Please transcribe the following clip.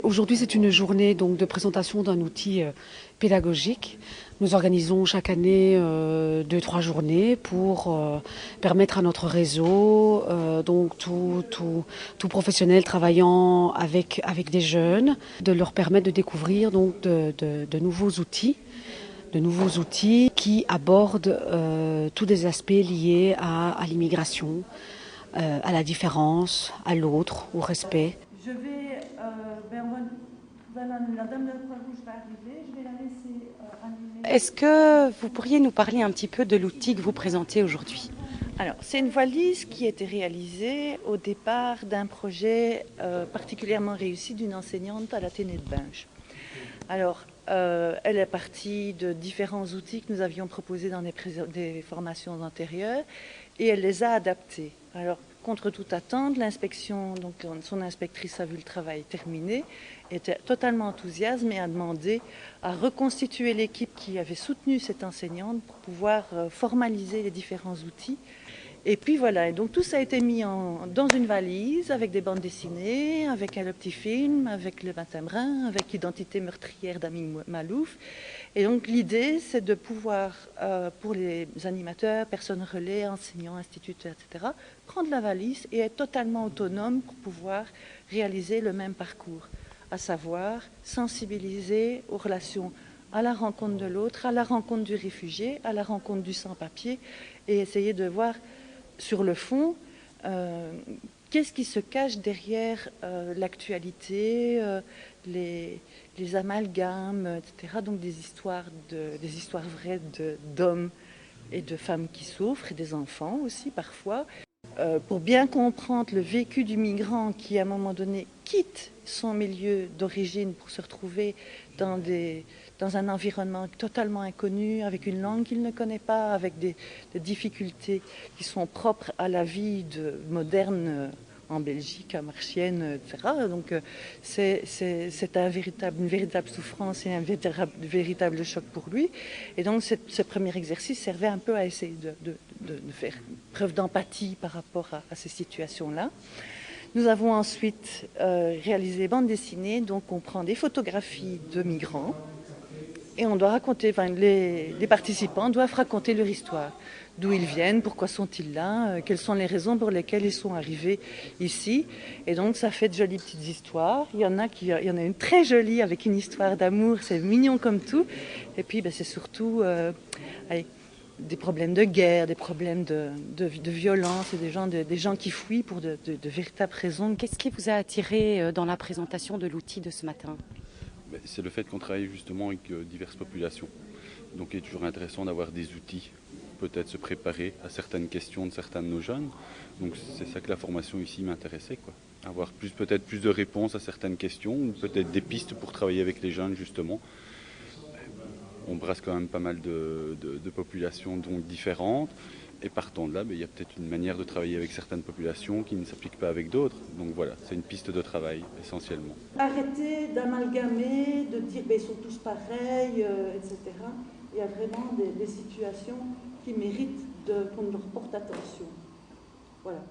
Aujourd'hui, c'est une journée donc, de présentation d'un outil pédagogique. Nous organisons chaque année 2-3 journées pour permettre à notre réseau, donc tout professionnel travaillant avec des jeunes, de leur permettre de découvrir donc, de nouveaux outils. De nouveaux outils qui abordent tous des aspects liés à l'immigration, à la différence, à l'autre, au respect. Je vais, la dame de la Croix-Rouge va arriver, je vais la laisser animer. Est-ce que vous pourriez nous parler un petit peu de l'outil que vous présentez aujourd'hui? Alors, c'est une valise qui a été réalisée au départ d'un projet particulièrement réussi d'une enseignante à l'Athénée de Binge. Alors, elle est partie de différents outils que nous avions proposés dans des formations antérieures et elle les a adaptés. Alors, contre toute attente, l'inspection, donc son inspectrice a vu le travail terminé, était totalement enthousiaste et a demandé à reconstituer l'équipe qui avait soutenu cette enseignante pour pouvoir formaliser les différents outils. Et puis voilà, et donc tout ça a été mis dans une valise avec des bandes dessinées, avec le petit film, avec le Matin-Brun, avec l'identité meurtrière d'Amin Malouf. Et donc l'idée, c'est de pouvoir, pour les animateurs, personnes relais, enseignants, instituteurs, etc., prendre la valise et être totalement autonome pour pouvoir réaliser le même parcours, à savoir sensibiliser aux relations à la rencontre de l'autre, à la rencontre du réfugié, à la rencontre du sans-papier, et essayer de voir sur le fond, qu'est-ce qui se cache derrière l'actualité, les amalgames, etc. Donc des histoires vraies d'hommes et de femmes qui souffrent, et des enfants aussi parfois. Pour bien comprendre le vécu du migrant qui, à un moment donné, quitte son milieu d'origine pour se retrouver dans un environnement totalement inconnu, avec une langue qu'il ne connaît pas, avec des difficultés qui sont propres à la vie moderne en Belgique, à Marchienne, etc. Donc c'est une véritable souffrance et un véritable choc pour lui. Et donc ce premier exercice servait un peu à essayer de faire preuve d'empathie par rapport à ces situations-là. Nous avons ensuite réalisé des bandes dessinées, donc on prend des photographies de migrants et on doit raconter, les participants doivent raconter leur histoire. D'où ils viennent, pourquoi sont-ils là, quelles sont les raisons pour lesquelles ils sont arrivés ici. Et donc ça fait de jolies petites histoires. Il y en a une très jolie avec une histoire d'amour, c'est mignon comme tout. Et puis c'est surtout des problèmes de guerre, des problèmes de violence, et des gens qui fuient pour de véritables raisons. Qu'est-ce qui vous a attiré dans la présentation de l'outil de ce matin? C'est le fait qu'on travaille justement avec diverses populations. Donc il est toujours intéressant d'avoir des outils, peut-être se préparer à certaines questions de certains de nos jeunes. Donc c'est ça que la formation ici m'intéressait, quoi. Avoir peut-être plus de réponses à certaines questions, ou peut-être des pistes pour travailler avec les jeunes justement. On brasse quand même pas mal de populations donc différentes. Et partant de là, il y a peut-être une manière de travailler avec certaines populations qui ne s'applique pas avec d'autres. Donc voilà, c'est une piste de travail essentiellement. Arrêtez d'amalgamer, de dire ils sont tous pareils, etc. Il y a vraiment des situations qui méritent qu'on leur porte attention. Voilà.